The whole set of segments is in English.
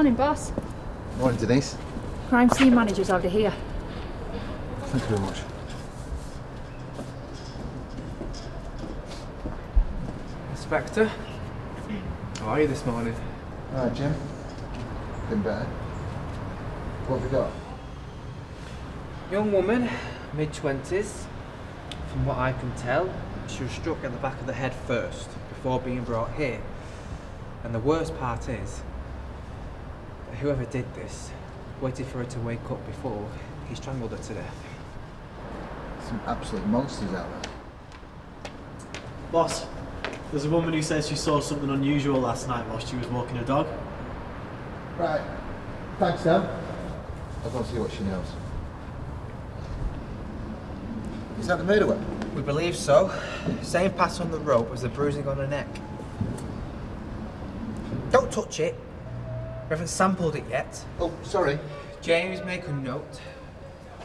Morning, boss. Morning, Denise. Crime scene manager's over here. Thank you very much. Inspector, how are you this morning? All right, Jim. Been better. What have we got? Young woman, mid-20s. From what I can tell, she was struck at the back of the head first, before being brought here. And the worst part is, that whoever did this waited for her to wake up before he strangled her to death. Some absolute monsters out there. Boss, there's a woman who says she saw something unusual last night while she was walking her dog. Right. Thanks, Sam. I'll go and see what she knows. Is that the murder weapon? We believe so. Same pattern on the rope as the bruising on her neck. Don't touch it. We haven't sampled it yet. Oh, sorry. James, make a note.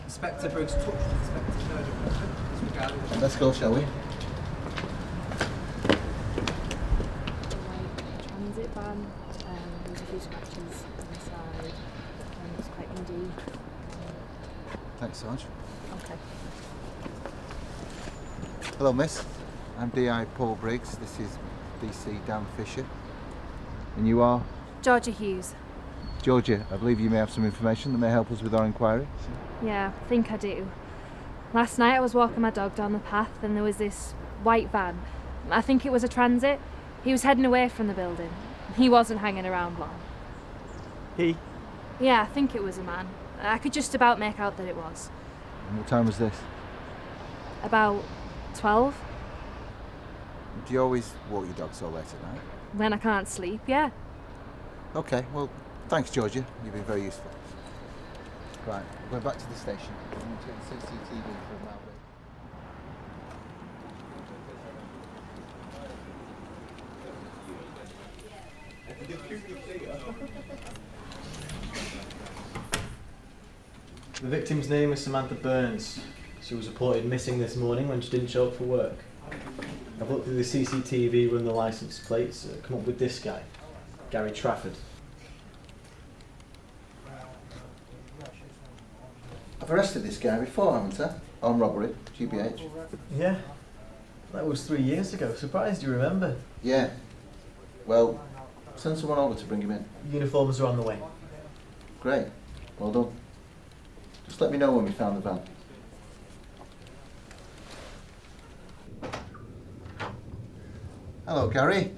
Inspector Briggs touched Inspector murder weapon. Disregarded. Let's go, shall we? Transit van. There's a few scratches inside. It's quite windy. Thanks, Sarge. Okay. Hello, miss. I'm DI Paul Briggs. This is DC Dan Fisher. And you are? Georgia Hughes. Georgia, I believe you may have some information that may help us with our inquiry. Yeah, I think I do. Last night I was walking my dog down the path and there was this white van. I think it was a transit. He was heading away from the building. He wasn't hanging around long. He? Yeah, I think it was a man. I could just about make out that it was. And what time was this? About 12. Do you always walk your dog so late at night? When I can't sleep, yeah. Okay, well, thanks, Georgia. You've been very useful. Right, we're back to the station. I'm going to check the CCTV for a mile. The victim's name is Samantha Burns. She was reported missing this morning when she didn't show up for work. I've looked through the CCTV, run the licence plates, come up with this guy, Gary Trafford. I've arrested this guy before, haven't I? On robbery, GBH. Yeah, that was 3 years ago. Surprised you remember. Yeah. Well, send someone over to bring him in. Uniforms are on the way. Great. Well done. Just let me know when we found the van. Hello, Gary.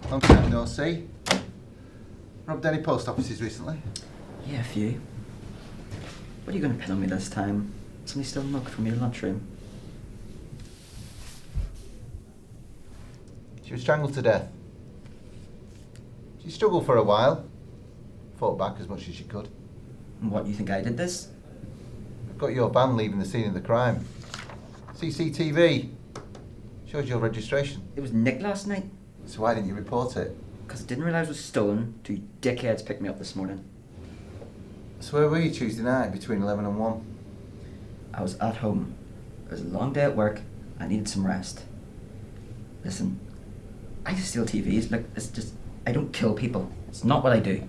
Long time no see. Robbed any post offices recently? Yeah, a few. What are you going to pin on me this time? Somebody still knocked from your lunchroom. She was strangled to death. She struggled for a while. Fought back as much as she could. And what, you think I did this? I've got your van leaving the scene of the crime. CCTV. Shows your registration. It was nicked last night. So why didn't you report it? Because I didn't realise it was stolen. 2 dickheads picked me up this morning. So where were you Tuesday night between 11 and 1? I was at home. It was a long day at work. I needed some rest. Listen, I just steal TVs. Look, it's just... I don't kill people. It's not what I do.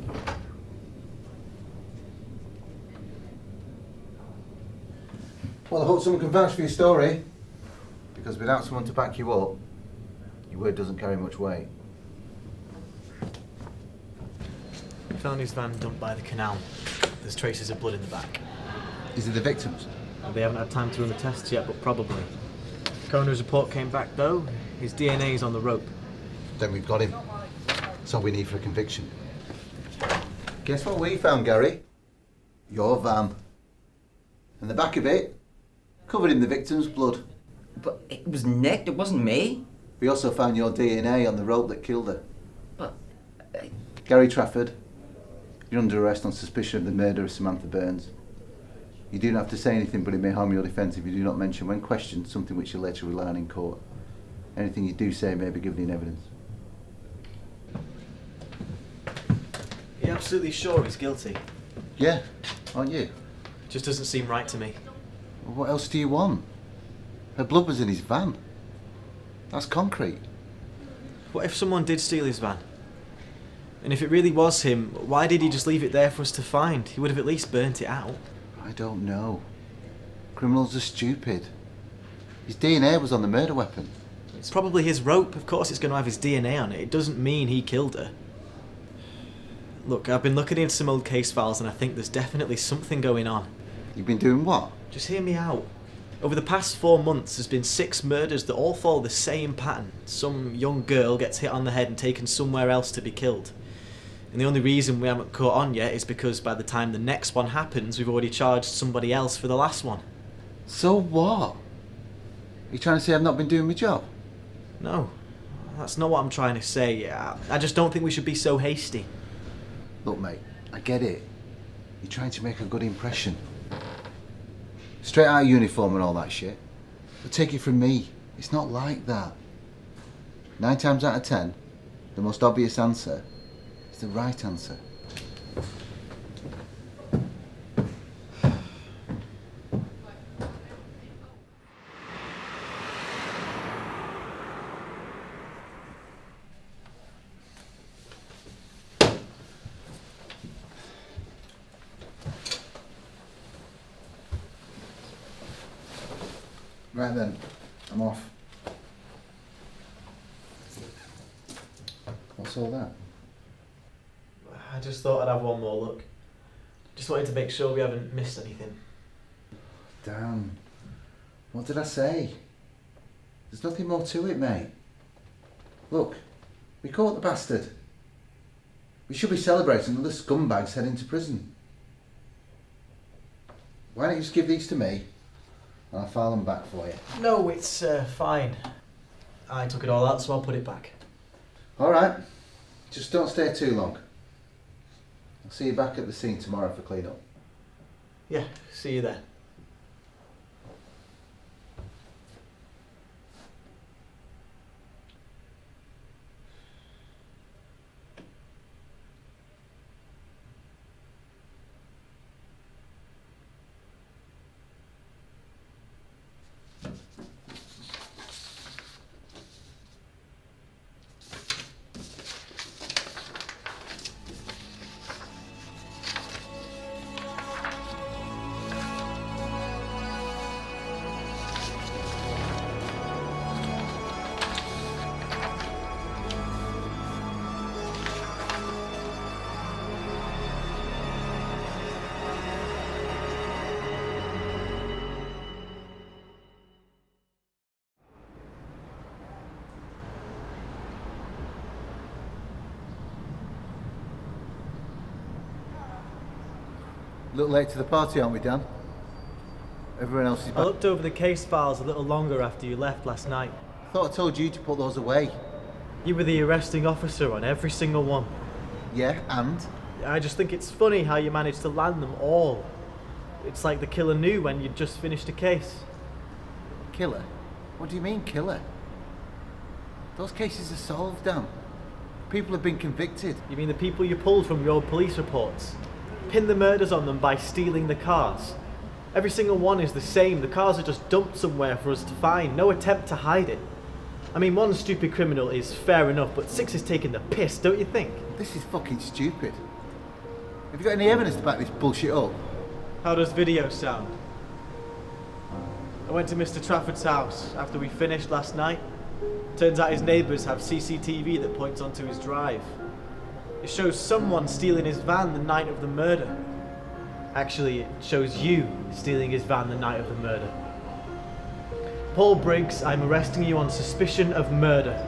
Well, I hope someone can vouch for your story. Because without someone to back you up, your word doesn't carry much weight. We found his van dumped by the canal. There's traces of blood in the back. Is it the victims? They haven't had time to run the tests yet, but probably. Coroner's report came back though. His DNA's on the rope. Then we've got him. That's all we need for a conviction. Guess what we found, Gary? Your van. And the back of it, covered in the victim's blood. But it was nicked. It wasn't me. We also found your DNA on the rope that killed her. But... Gary Trafford, you're under arrest on suspicion of the murder of Samantha Burns. You do not have to say anything, but it may harm your defence if you do not mention, when questioned, something which you'll later rely on in court. Anything you do say may be given in evidence. You're absolutely sure he's guilty? Yeah, aren't you? Just doesn't seem right to me. Well, what else do you want? Her blood was in his van. That's concrete. What if someone did steal his van? And if it really was him, why did he just leave it there for us to find? He would have at least burnt it out. I don't know. Criminals are stupid. His DNA was on the murder weapon. It's probably his rope. Of course it's going to have his DNA on it. It doesn't mean he killed her. Look, I've been looking into some old case files and I think there's definitely something going on. You've been doing what? Just hear me out. Over the past 4 months, there's been 6 murders that all follow the same pattern. Some young girl gets hit on the head and taken somewhere else to be killed. And the only reason we haven't caught on yet is because by the time the next one happens, we've already charged somebody else for the last one. So what? You trying to say I've not been doing my job? No, that's not what I'm trying to say. I just don't think we should be so hasty. Look, mate, I get it. You're trying to make a good impression. Straight out of uniform and all that shit. But take it from me, it's not like that. 9 times out of 10, the most obvious answer is the right answer. Right then, I'm off. What's all that? I just thought I'd have one more look. Just wanted to make sure we haven't missed anything. Damn. What did I say? There's nothing more to it, mate. Look, we caught the bastard. We should be celebrating other scumbags heading to prison. Why don't you just give these to me? And I'll file them back for you. No, it's fine. I took it all out, so I'll put it back. Alright. Just don't stay too long. I'll see you back at the scene tomorrow for clean-up. Yeah, see you there. A little late to the party, aren't we, Dan? Everyone else is back. I looked over the case files a little longer after you left last night. I thought I told you to put those away. You were the arresting officer on every single one. Yeah, and? I just think it's funny how you managed to land them all. It's like the killer knew when you'd just finished a case. Killer? What do you mean, killer? Those cases are solved, Dan. People have been convicted. You mean the people you pulled from your old police reports? Pinned the murders on them by stealing the cars. Every single one is the same. The cars are just dumped somewhere for us to find. No attempt to hide it. I mean, one stupid criminal is fair enough, but 6 is taking the piss, don't you think? This is fucking stupid. Have you got any evidence to back this bullshit up? How does video sound? I went to Mr. Trafford's house after we finished last night. Turns out his neighbours have CCTV that points onto his drive. It shows someone stealing his van the night of the murder. Actually, it shows you stealing his van the night of the murder. Paul Briggs, I'm arresting you on suspicion of murder.